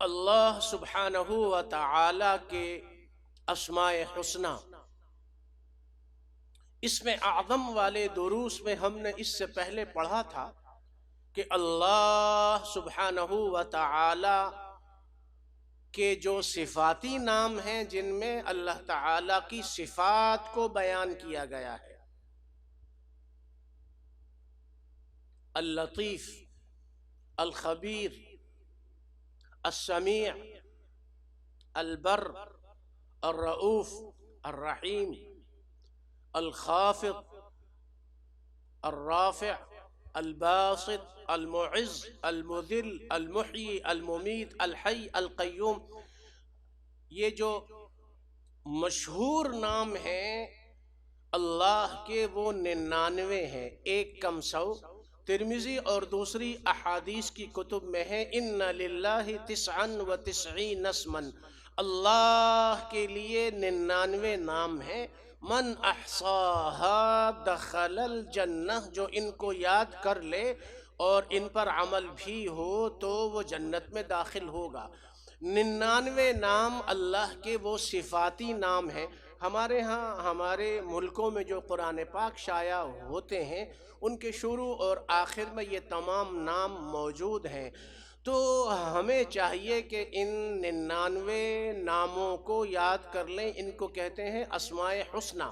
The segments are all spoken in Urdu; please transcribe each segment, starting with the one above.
اللہ سبحانہ و تعالی کے اسماء حسنہ اسم اعظم والے دروس میں ہم نے اس سے پہلے پڑھا تھا کہ اللہ سبحانہ و تعالی کے جو صفاتی نام ہیں جن میں اللہ تعالی کی صفات کو بیان کیا گیا ہے، اللطیف، الخبیر، السمیع، البر، الرؤوف، الرحیم، الخافض، الرافع، الباسط، المعز، المذل، المحیی، الممیت، الحی، القیوم، یہ جو مشہور نام ہیں اللہ کے وہ 99 ہیں، ایک کم سو۔ ترمذی اور دوسری احادیث کی کتب میں ہے ان للہ 99 اسما، اللہ کے لیے 99 نام ہیں، من احصاها دخل الجنہ، جو ان کو یاد کر لے اور ان پر عمل بھی ہو تو وہ جنت میں داخل ہوگا۔ 99 نام اللہ کے وہ صفاتی نام ہیں۔ ہمارے ہاں ہمارے ملکوں میں جو قرآن پاک شائع ہوتے ہیں ان کے شروع اور آخر میں یہ تمام نام موجود ہیں، تو ہمیں چاہیے کہ ان 99 ناموں کو یاد کر لیں، ان کو کہتے ہیں اسماء حسنہ۔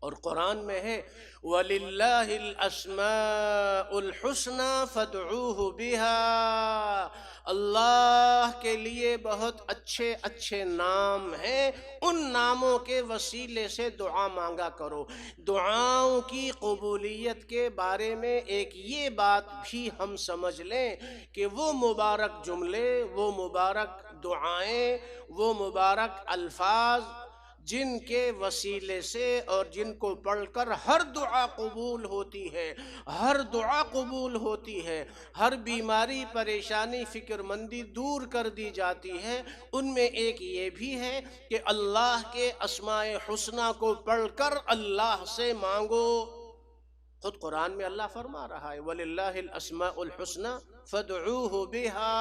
اور قرآن میں ہے وَلِلَّهِ الْأَسْمَاءُ الْحُسْنَى فَادْعُوهُ بِهَا، اللہ کے لیے بہت اچھے اچھے نام ہیں، ان ناموں کے وسیلے سے دعا مانگا کرو۔ دعاؤں کی قبولیت کے بارے میں ایک یہ بات بھی ہم سمجھ لیں کہ وہ مبارک جملے، وہ مبارک دعائیں، وہ مبارک الفاظ جن کے وسیلے سے اور جن کو پڑھ کر ہر دعا قبول ہوتی ہے، ہر دعا قبول ہوتی ہے، ہر بیماری، پریشانی، فکر مندی دور کر دی جاتی ہے، ان میں ایک یہ بھی ہے کہ اللہ کے اسماء حسنہ کو پڑھ کر اللہ سے مانگو۔ خود قرآن میں اللہ فرما رہا ہے وَلِلَّهِ الْأَسْمَاءُ الْحُسْنَى فَادْعُوهُ بِهَا،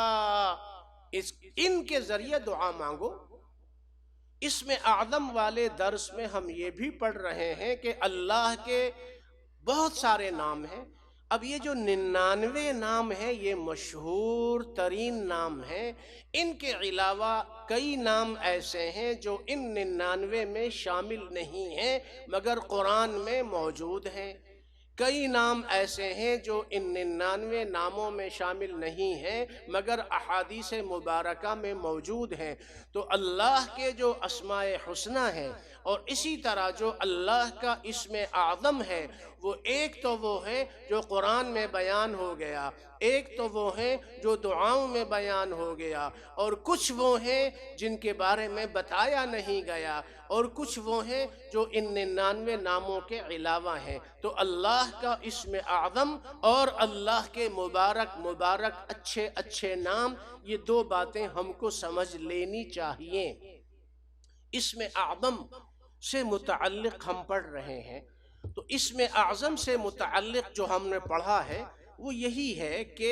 ان کے ذریعے دعا مانگو۔ اسم اعظم والے درس میں ہم یہ بھی پڑھ رہے ہیں کہ اللہ کے بہت سارے نام ہیں۔ اب یہ جو 99 نام ہیں یہ مشہور ترین نام ہیں، ان کے علاوہ کئی نام ایسے ہیں جو ان 99 میں شامل نہیں ہیں مگر قرآن میں موجود ہیں، کئی نام ایسے ہیں جو ان 99 ناموں میں شامل نہیں ہیں مگر احادیث مبارکہ میں موجود ہیں۔ تو اللہ کے جو اسماء حسنہ ہیں اور اسی طرح جو اللہ کا اسم اعظم ہے، وہ ایک تو وہ ہے جو قرآن میں بیان ہو گیا، ایک تو وہ ہے جو دعاؤں میں بیان ہو گیا، اور کچھ وہ ہیں جن کے بارے میں بتایا نہیں گیا، اور کچھ وہ ہیں جو ان 99 ناموں کے علاوہ ہیں۔ تو اللہ کا اسم اعظم اور اللہ کے مبارک مبارک اچھے اچھے نام، یہ دو باتیں ہم کو سمجھ لینی چاہیے۔ اسم اعظم سے متعلق ہم پڑھ رہے ہیں، تو اسم اعظم سے متعلق جو ہم نے پڑھا ہے وہ یہی ہے کہ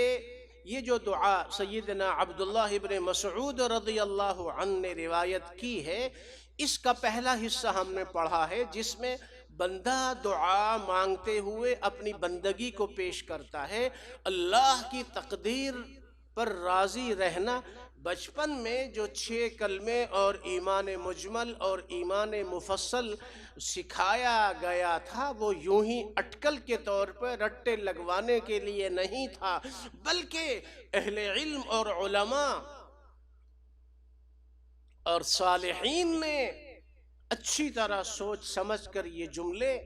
یہ جو دعا سیدنا عبداللہ ابن مسعود رضی اللہ عنہ نے روایت کی ہے، اس کا پہلا حصہ ہم نے پڑھا ہے جس میں بندہ دعا مانگتے ہوئے اپنی بندگی کو پیش کرتا ہے، اللہ کی تقدیر پر راضی رہنا۔ بچپن میں جو 6 کلمے اور ایمان مجمل اور ایمان مفصل سکھایا گیا تھا وہ یوں ہی اٹکل کے طور پر رٹے لگوانے کے لیے نہیں تھا، بلکہ اہل علم اور علماء اور صالحین نے اچھی طرح سوچ سمجھ کر یہ جملے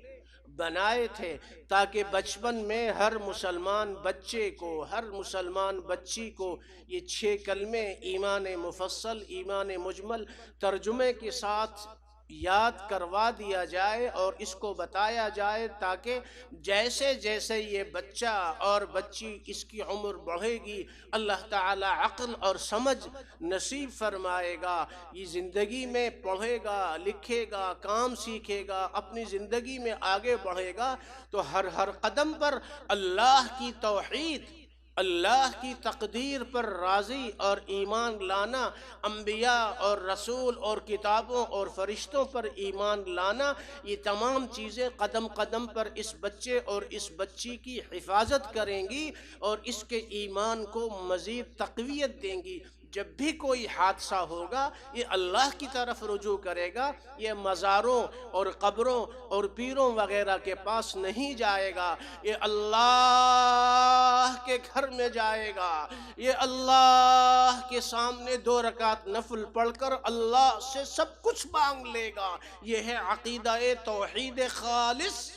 بنائے تھے تاکہ بچپن میں ہر مسلمان بچے کو، ہر مسلمان بچی کو یہ 6 کلمے ایمان مفصل، ایمان مجمل ترجمے کے ساتھ یاد کروا دیا جائے اور اس کو بتایا جائے، تاکہ جیسے جیسے یہ بچہ اور بچی اس کی عمر بڑھے گی اللہ تعالی عقل اور سمجھ نصیب فرمائے گا، یہ زندگی میں پڑھے گا، لکھے گا، کام سیکھے گا، اپنی زندگی میں آگے بڑھے گا، تو ہر قدم پر اللہ کی توحید اللہ کی تقدیر پر راضی اور ایمان لانا، انبیاء اور رسول اور کتابوں اور فرشتوں پر ایمان لانا، یہ تمام چیزیں قدم قدم پر اس بچے اور اس بچی کی حفاظت کریں گی اور اس کے ایمان کو مزید تقویت دیں گی۔ جب بھی کوئی حادثہ ہوگا یہ اللہ کی طرف رجوع کرے گا، یہ مزاروں اور قبروں اور پیروں وغیرہ کے پاس نہیں جائے گا، یہ اللہ کے گھر میں جائے گا، یہ اللہ کے سامنے 2 رکعت نفل پڑھ کر اللہ سے سب کچھ مانگ لے گا۔ یہ ہے عقیدہ توحید خالص،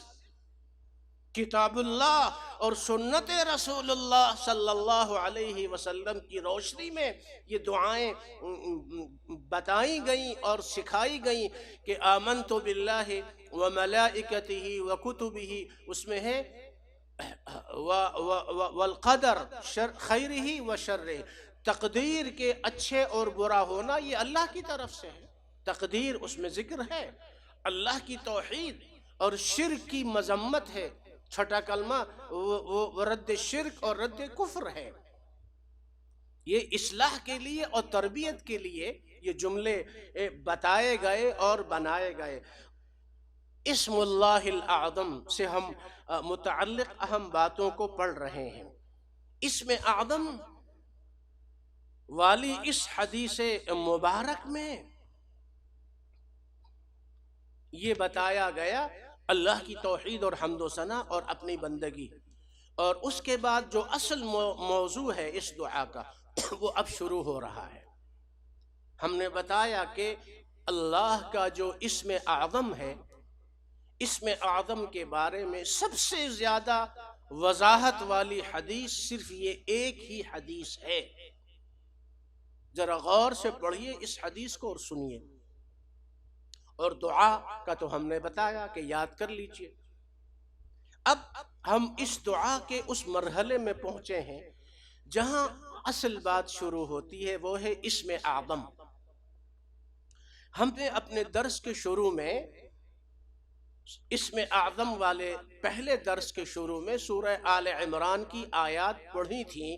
کتاب اللہ اور سنت رسول اللہ صلی اللہ علیہ وسلم کی روشنی میں یہ دعائیں بتائی گئیں اور سکھائی گئیں کہ آمنت باللہ وملائکتہ وکتبہ، اس میں ہے والقدر خیرہ وشرہ، تقدیر کے اچھے اور برا ہونا یہ اللہ کی طرف سے ہے، تقدیر اس میں ذکر ہے، اللہ کی توحید اور شرک کی مذمت ہے، چھٹا کلمہ وہ رد شرک اور رد کفر ہے۔ یہ اصلاح کے لیے اور تربیت کے لیے یہ جملے بتائے گئے اور بنائے گئے۔ اسم اللہ الاعظم سے ہم متعلق اہم باتوں کو پڑھ رہے ہیں۔ اسم اعظم والی اس حدیث مبارک میں یہ بتایا گیا اللہ کی توحید اور حمد و ثنا اور اپنی بندگی، اور اس کے بعد جو اصل موضوع ہے اس دعا کا وہ اب شروع ہو رہا ہے۔ ہم نے بتایا کہ اللہ کا جو اسم اعظم ہے، اسم اعظم کے بارے میں سب سے زیادہ وضاحت والی حدیث صرف یہ ایک ہی حدیث ہے۔ ذرا غور سے پڑھیے اس حدیث کو اور سنیے، اور دعا کا تو ہم نے بتایا کہ یاد کر لیجئے۔ اب ہم اس دعا کے اس مرحلے میں پہنچے ہیں جہاں اصل بات شروع ہوتی ہے، وہ ہے اسم اعظم۔ ہم نے اپنے درس کے شروع میں اسم اعظم والے پہلے درس کے شروع میں سورہ آل عمران کی آیات پڑھی تھیں،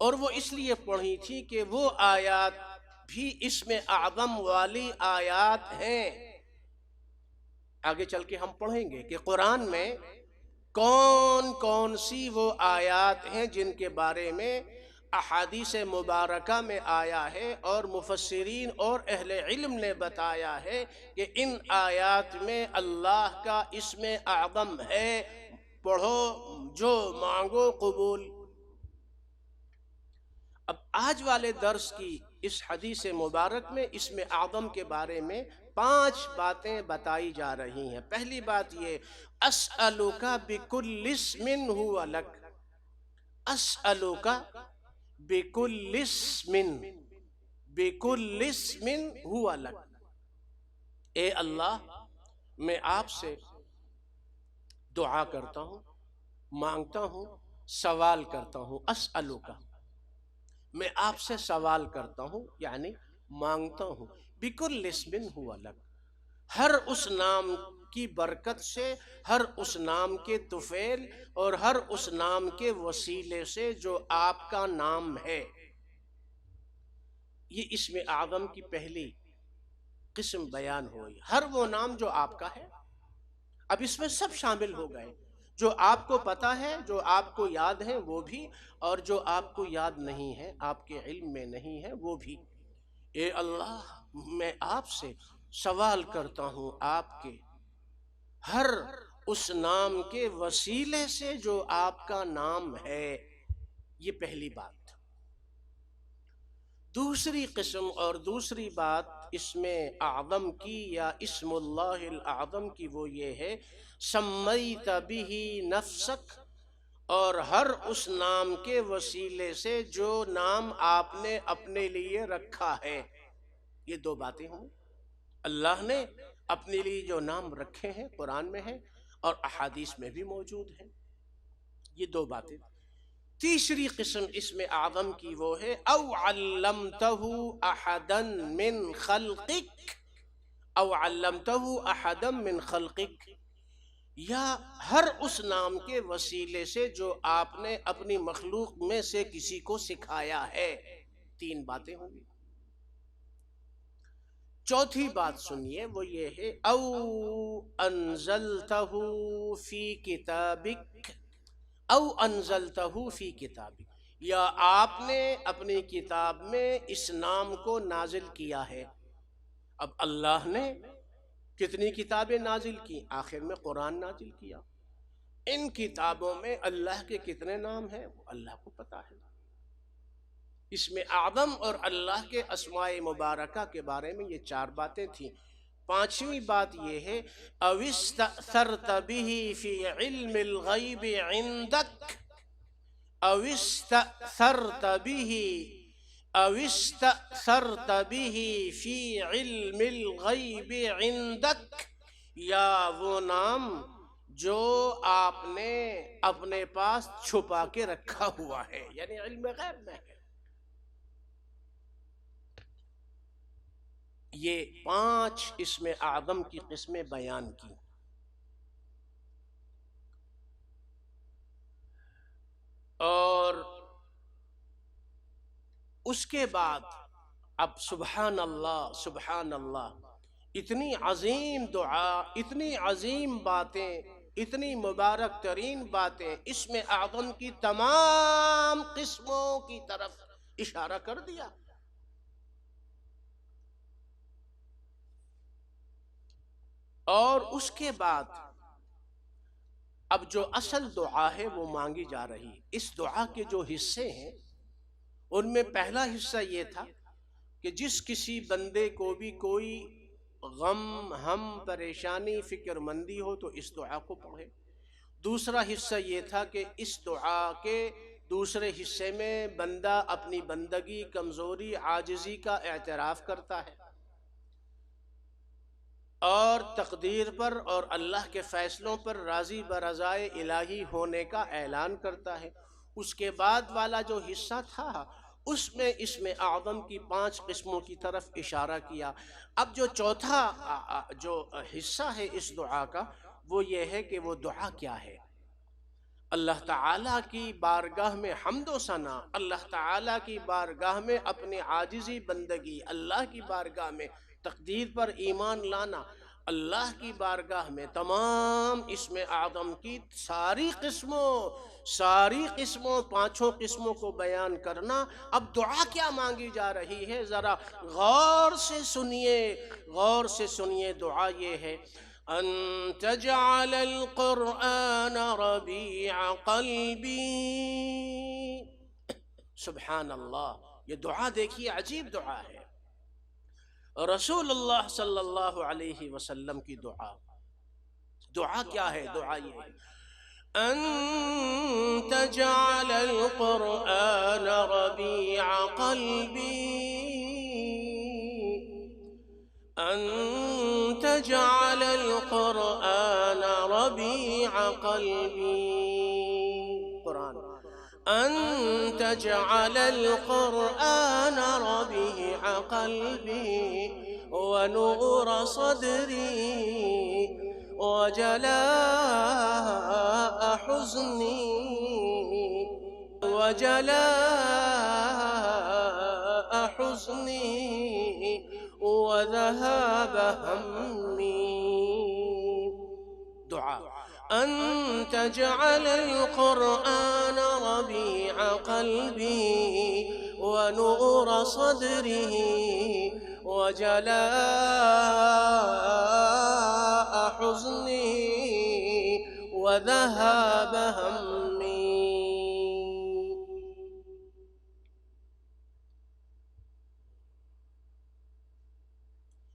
اور وہ اس لیے پڑھی تھی کہ وہ آیات بھی اسم اعظم والی آیات ہیں۔ آگے چل کے ہم پڑھیں گے کہ قرآن میں کون کون سی وہ آیات ہیں جن کے بارے میں احادیث مبارکہ میں آیا ہے، اور مفسرین اور اہل علم نے بتایا ہے کہ ان آیات میں اللہ کا اسم اعظم ہے، پڑھو جو مانگو قبول۔ اب آج والے درس کی اس حدیث مبارک میں اسم اعظم کے بارے میں 5 باتیں بتائی جا رہی ہیں۔ پہلی بات یہ، اسألک بکل اسم ہوا لک، اسألک بکل اسم، بکل اسم ہوا لک، اے اللہ میں آپ سے دعا کرتا ہوں، مانگتا ہوں، سوال کرتا ہوں۔ اسألک، میں آپ سے سوال کرتا ہوں یعنی مانگتا ہوں، بکل اسم ہوا لک، ہر اس نام کی برکت سے، ہر اس نام کے طفیل اور ہر اس نام کے وسیلے سے جو آپ کا نام ہے۔ یہ اسم اعظم کی پہلی قسم بیان ہوئی، ہر وہ نام جو آپ کا ہے۔ اب اس میں سب شامل ہو گئے، جو آپ کو پتا ہے، جو آپ کو یاد ہے وہ بھی، اور جو آپ کو یاد نہیں ہے، آپ کے علم میں نہیں ہے وہ بھی۔ اے اللہ میں آپ سے سوال کرتا ہوں آپ کے ہر اس نام کے وسیلے سے جو آپ کا نام ہے۔ یہ پہلی بات۔ دوسری قسم اور دوسری بات اسم اعظم کی یا اسم اللہ الاعظم کی وہ یہ ہے، سمیت بہ نفسک، اور ہر اس نام کے وسیلے سے جو نام آپ نے اپنے لیے رکھا ہے۔ یہ 2 باتیں ہوں، اللہ نے اپنے لیے جو نام رکھے ہیں قرآن میں ہیں اور احادیث میں بھی موجود ہیں، یہ 2 باتیں۔ تیسری قسم اسم اعظم کی وہ ہے، او علمتہ احدا من خلقک، او علمتہ احدا من خلقک، یا ہر اس نام کے وسیلے سے جو آپ نے اپنی مخلوق میں سے کسی کو سکھایا ہے. 3 باتیں ہوں گی. چوتھی بات سنیے، وہ یہ ہے او انزلتہ فی کتابک، او انزلتہ فی کتابک، یا آپ نے اپنی کتاب میں اس نام کو نازل کیا ہے. اب اللہ نے کتنی کتابیں نازل کی؟ آخر میں قرآن نازل کیا. ان کتابوں میں اللہ کے کتنے نام ہیں وہ اللہ کو پتا ہے. اسم اعظم اور اللہ کے اسماء مبارکہ کے بارے میں یہ 4 باتیں تھیں. 5ویں بات یہ ہے او استأثرت به فی علم الغیب عندک، او استأثرت به، او استأثرت به فی علم الغیب عندک، یا وہ نام جو آپ نے اپنے پاس چھپا کے رکھا ہوا ہے، یعنی علم غیب میں ہے. یہ 5 اسم اعظم کی قسمیں بیان کی. اور اس کے بعد اب سبحان اللہ سبحان اللہ، اتنی عظیم دعا، اتنی عظیم باتیں، اتنی مبارک ترین باتیں، اسم اعظم کی تمام قسموں کی طرف اشارہ کر دیا. اور اس کے بعد اب جو اصل دعا ہے وہ مانگی جا رہی. اس دعا کے جو حصے ہیں ان میں پہلا حصہ یہ تھا کہ جس کسی بندے کو بھی کوئی غم، ہم، پریشانی، فکر مندی ہو تو اس دعا کو پڑھے. دوسرا حصہ یہ تھا کہ اس دعا کے دوسرے حصے میں بندہ اپنی بندگی، کمزوری، عاجزی کا اعتراف کرتا ہے اور تقدیر پر اور اللہ کے فیصلوں پر راضی برضائے الہی ہونے کا اعلان کرتا ہے. اس کے بعد والا جو حصہ تھا اس میں اسم اعظم کی 5 قسموں کی طرف اشارہ کیا. اب جو چوتھا جو حصہ ہے اس دعا کا وہ یہ ہے کہ وہ دعا کیا ہے. اللہ تعالیٰ کی بارگاہ میں حمد و ثنا، اللہ تعالیٰ کی بارگاہ میں اپنی عاجزی بندگی، اللہ کی بارگاہ میں تقدیر پر ایمان لانا، اللہ کی بارگاہ میں تمام اسم اعظم کی ساری قسموں 5 قسموں کو بیان کرنا. اب دعا کیا مانگی جا رہی ہے ذرا غور سے سنیے، غور سے سنیے. دعا یہ ہے ان تجعل القرآن ربیع قلبی. سبحان اللہ، یہ دعا دیکھیے عجیب دعا ہے. رسول اللہ صلی اللہ علیہ وسلم کی دعا. دعا کیا ہے؟ دعا یہ ہے ان تجعل القرآن ربیع قلبی، ان تجعل القرآن ربیع قلبی. قرآن ان تجعل القرآن ربیع قلبی ونور صدری وجلاء حزنی وجلاء حزنی وذهاب همي. دعا ان تجعل القرآن ربيع قلبي ونور صدره وجلاء حزني وذهاب همي.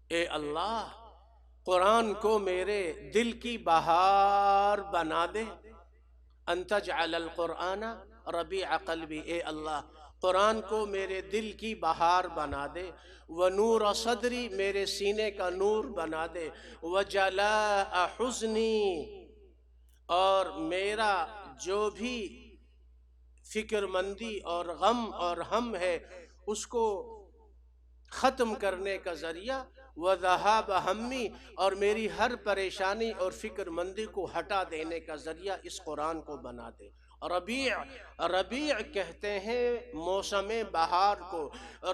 اے اللہ، قرآن کو میرے دل کی بہار بنا دے. ان تجعل القرآن ربیع قلبی، اے اللہ قرآن کو میرے دل کی بہار بنا دے. ونور صدری، میرے سینے کا نور بنا دے. وجلاء حزنی، اور میرا جو بھی فکر مندی اور غم اور ہم ہے اس کو ختم کرنے کا ذریعہ وذہاب ہمی، اور میری ہر پریشانی اور فکر مندی کو ہٹا دینے کا ذریعہ اس قرآن کو بنا دے۔ ربیع کہتے ہیں موسم بہار کو۔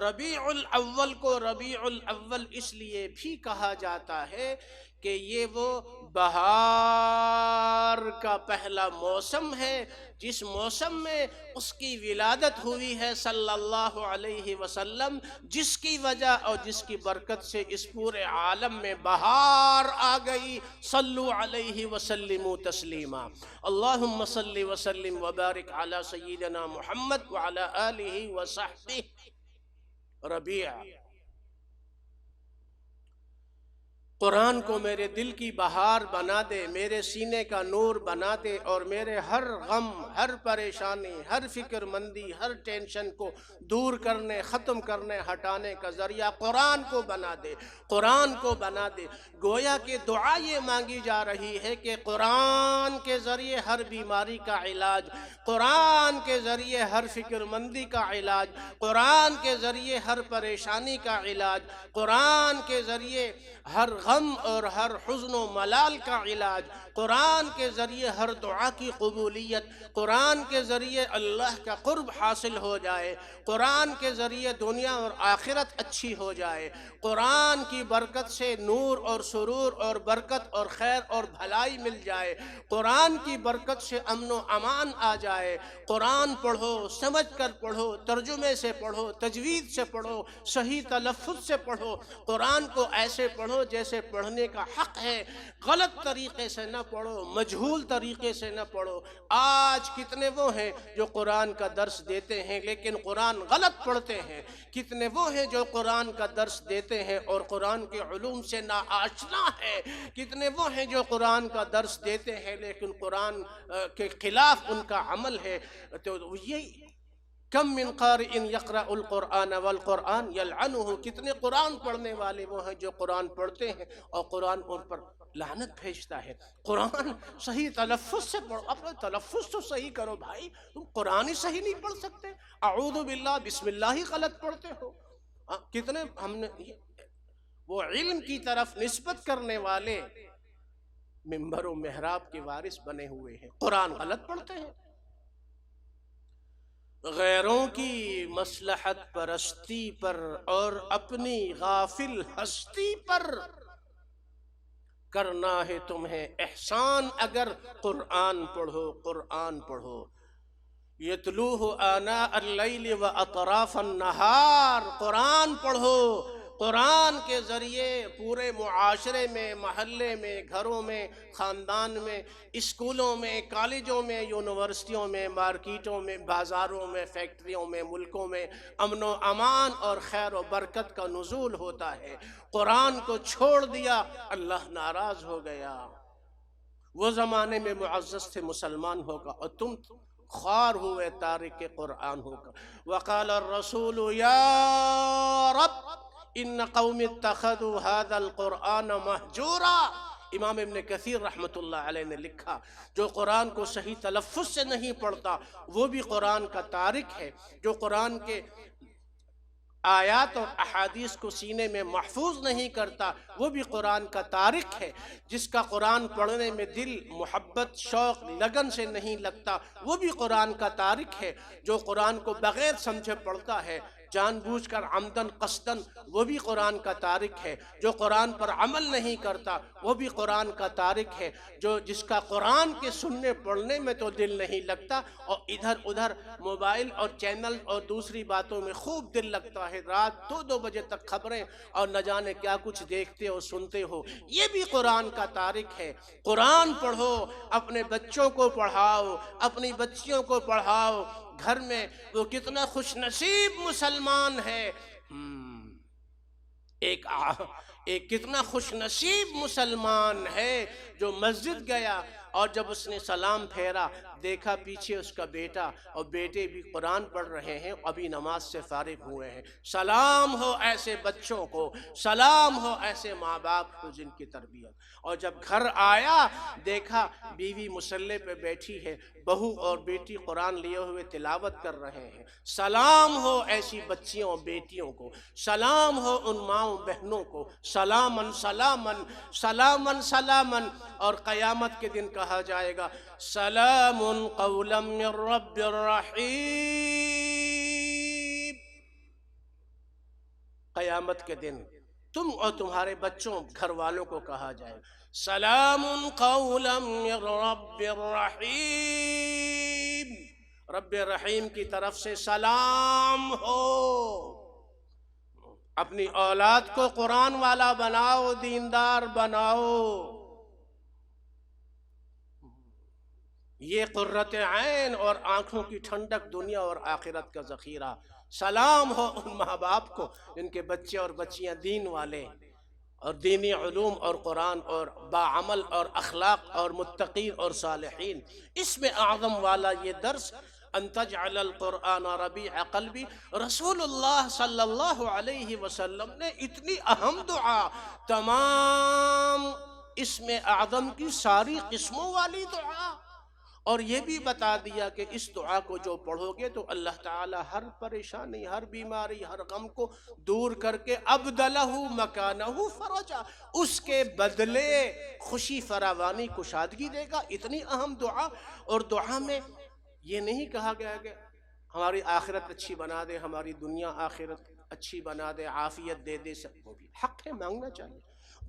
ربیع الاول کو ربیع الاول اس لیے بھی کہا جاتا ہے کہ یہ وہ بہار کا پہلا موسم ہے جس موسم میں اس کی ولادت ہوئی ہے صلی اللہ علیہ وسلم، جس کی وجہ اور جس کی برکت سے اس پورے عالم میں بہار آ گئی۔ صلو علیہ وسلم تسلیما۔ اللہم صلی وسلم وبارک علی سیدنا محمد وعلی آلہ وصحبہ۔ ربیع، قرآن کو میرے دل کی بہار بنا دے، میرے سینے کا نور بنا دے، اور میرے ہر غم، ہر پریشانی، ہر فکر مندی، ہر ٹینشن کو دور کرنے، ختم کرنے، ہٹانے کا ذریعہ قرآن کو بنا دے، قرآن کو بنا دے۔ گویا کہ دعا یہ مانگی جا رہی ہے کہ قرآن کے ذریعے ہر بیماری کا علاج، قرآن کے ذریعے ہر فکر مندی کا علاج، قرآن کے ذریعے ہر پریشانی کا علاج، قرآن کے ذریعے ہر غم اور ہر حزن و ملال کا علاج، قرآن کے ذریعے ہر دعا کی قبولیت، قرآن کے ذریعے اللہ کا قرب حاصل ہو جائے، قرآن کے ذریعے دنیا اور آخرت اچھی ہو جائے، قرآن کی برکت سے نور اور سرور اور برکت اور خیر اور بھلائی مل جائے، قرآن کی برکت سے امن و امان آ جائے۔ قرآن پڑھو، سمجھ کر پڑھو، ترجمے سے پڑھو، تجوید سے پڑھو، صحیح تلفظ سے پڑھو، قرآن کو ایسے پڑھو جیسے پڑھنے کا حق ہے، غلط طریقے سے نہ پڑھو، مجہول طریقے سے نہ پڑھو۔ آج کتنے وہ ہیں جو قرآن کا درس دیتے ہیں لیکن قرآن غلط پڑھتے ہیں، کتنے وہ ہیں جو قرآن کا درس دیتے ہیں اور قرآن کے علوم سے ناآشنا ہے، کتنے وہ ہیں جو قرآن کا درس دیتے ہیں لیکن قرآن کے خلاف ان کا عمل ہے۔ تو یہ کم من قارئ یقرأ القرآن والقرآن یلعنہ، کتنے قرآن پڑھنے والے وہ ہیں جو قرآن پڑھتے ہیں اور قرآن ان پر لعنت بھیجتا ہے۔ قرآن صحیح تلفظ سے پڑھو، اپنا تلفظ تو صحیح کرو بھائی، تم قرآن ہی صحیح نہیں پڑھ سکتے، اعوذ باللہ بسم اللہ ہی غلط پڑھتے ہو۔ کتنے ہم نے وہ علم کی طرف نسبت کرنے والے منبر و محراب کے وارث بنے ہوئے ہیں، قرآن غلط پڑھتے ہیں۔ غیروں کی مصلحت پرستی پر اور اپنی غافل ہستی پر کرنا ہے تمہیں احسان اگر قرآن پڑھو، قرآن پڑھو۔ یتلوہ آناء اللیل و اطراف النہار، قرآن پڑھو۔ قرآن کے ذریعے پورے معاشرے میں، محلے میں، گھروں میں، خاندان میں، اسکولوں میں، کالجوں میں، یونیورسٹیوں میں، مارکیٹوں میں، بازاروں میں، فیکٹریوں میں، ملکوں میں امن و امان اور خیر و برکت کا نزول ہوتا ہے۔ قرآن کو چھوڑ دیا، اللہ ناراض ہو گیا۔ وہ زمانے میں معزز تھے، مسلمان ہوگا، اور تم خوار ہوئے تارک قرآن ہوگا۔ وقال الرسول یا رب ان قوم اتخذوا هذا القرآن مہجورا۔ امام ابن کثیر رحمت اللہ علیہ نے لکھا، جو قرآن کو صحیح تلفظ سے نہیں پڑھتا وہ بھی قرآن کا تارک ہے، جو قرآن کے آیات اور احادیث کو سینے میں محفوظ نہیں کرتا وہ بھی قرآن کا تارک ہے، جس کا قرآن پڑھنے میں دل محبت، شوق، لگن سے نہیں لگتا وہ بھی قرآن کا تارک ہے، جو قرآن کو بغیر سمجھے پڑھتا ہے جان بوجھ کر عمدن قصدن وہ بھی قرآن کا تارک ہے، جو قرآن پر عمل نہیں کرتا وہ بھی قرآن کا تارک ہے، جس کا قرآن کے سننے پڑھنے میں تو دل نہیں لگتا اور ادھر ادھر موبائل اور چینل اور دوسری باتوں میں خوب دل لگتا ہے، رات 2 بجے تک خبریں اور نہ جانے کیا کچھ دیکھتے اور سنتے ہو، یہ بھی قرآن کا تارک ہے۔ قرآن پڑھو، اپنے بچوں کو پڑھاؤ، اپنی بچیوں کو پڑھاؤ، گھر میں وہ کتنا خوش نصیب مسلمان ہے، ایک کتنا خوش نصیب مسلمان ہے جو مسجد گیا اور جب اس نے سلام پھیرا دیکھا پیچھے اس کا بیٹا اور بیٹے بھی قرآن پڑھ رہے ہیں، ابھی نماز سے فارغ ہوئے ہیں۔ سلام ہو ایسے بچوں کو، سلام ہو ایسے ماں باپ کو جن کی تربیت۔ اور جب گھر آیا دیکھا بیوی مصلی پہ بیٹھی ہے، بہو اور بیٹی قرآن لیے ہوئے تلاوت کر رہے ہیں۔ سلام ہو ایسی بچیوں بیٹیوں کو، سلام ہو ان ماؤں بہنوں کو، سلامن سلامن سلامن سلامن۔ اور قیامت کے دن کہا جائے گا سلام قولا من رب الرحیم۔ قیامت کے دن تم اور تمہارے بچوں گھر والوں کو کہا جائے سلام قولا من رب الرحیم، رب رحیم کی طرف سے سلام ہو۔ اپنی اولاد کو قرآن والا بناؤ، دیندار بناؤ۔ یہ قرۃ عین اور آنکھوں کی ٹھنڈک دنیا اور آخرت کا ذخیرہ۔ سلام ہو ان ماں باپ کو جن کے بچے اور بچیاں دین والے اور دینی علوم اور قرآن اور باعمل اور اخلاق اور متقین اور صالحین۔ اس میں اعظم والا یہ درس ان تجعل القرآن ربیع قلبی، رسول اللہ صلی اللہ علیہ وسلم نے اتنی اہم دعا، تمام اسم اعظم کی ساری قسموں والی دعا، اور یہ بھی بتا دیا کہ اس دعا کو جو پڑھو گے تو اللہ تعالی ہر پریشانی، ہر بیماری، ہر غم کو دور کر کے ابدلہ مکانہ فرجا، اس کے بدلے خوشی فراوانی کشادگی دے گا۔ اتنی اہم دعا، اور دعا میں یہ نہیں کہا گیا کہ ہماری آخرت اچھی بنا دے، ہماری دنیا آخرت اچھی بنا دے، عافیت دے دے، سب وہ بھی حق ہے، مانگنا چاہیے۔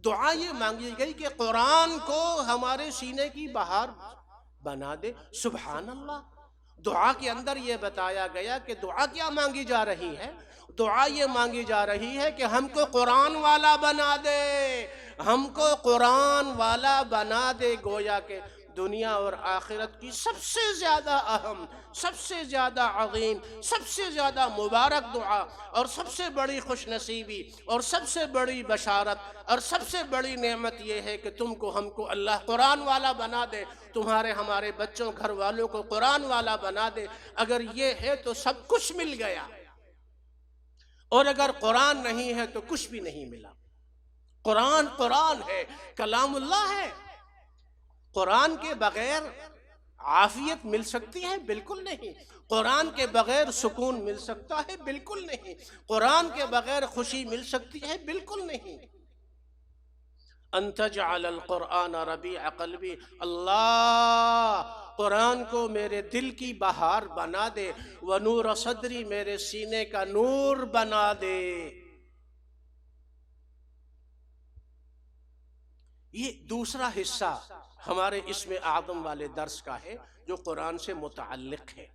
دعا یہ مانگی گئی کہ قرآن کو ہمارے سینے کی بہار بنا دے۔ سبحان اللہ، دعا کے اندر یہ بتایا گیا کہ دعا کیا مانگی جا رہی ہے؟ دعا یہ مانگی جا رہی ہے کہ ہم کو قرآن والا بنا دے، ہم کو قرآن والا بنا دے۔ گویا کہ دنیا اور آخرت کی سب سے زیادہ اہم، سب سے زیادہ عظیم، سب سے زیادہ مبارک دعا اور سب سے بڑی خوش نصیبی اور سب سے بڑی بشارت اور سب سے بڑی نعمت یہ ہے کہ تم کو ہم کو اللہ قرآن والا بنا دے، تمہارے ہمارے بچوں گھر والوں کو قرآن والا بنا دے۔ اگر یہ ہے تو سب کچھ مل گیا، اور اگر قرآن نہیں ہے تو کچھ بھی نہیں ملا۔ قرآن قرآن ہے، کلام اللہ ہے۔ قرآن کے بغیر عافیت مل سکتی ہے؟ بالکل نہیں۔ قرآن کے بغیر سکون مل سکتا ہے؟ بالکل نہیں۔ قرآن کے بغیر خوشی مل سکتی ہے؟ بالکل نہیں۔ ان تجعل القرآن ربیع قلبی، اللہ قرآن کو میرے دل کی بہار بنا دے، ونور صدری، میرے سینے کا نور بنا دے۔ یہ دوسرا حصہ ہمارے اسم اعظم والے درس کا ہے جو قرآن سے متعلق ہے۔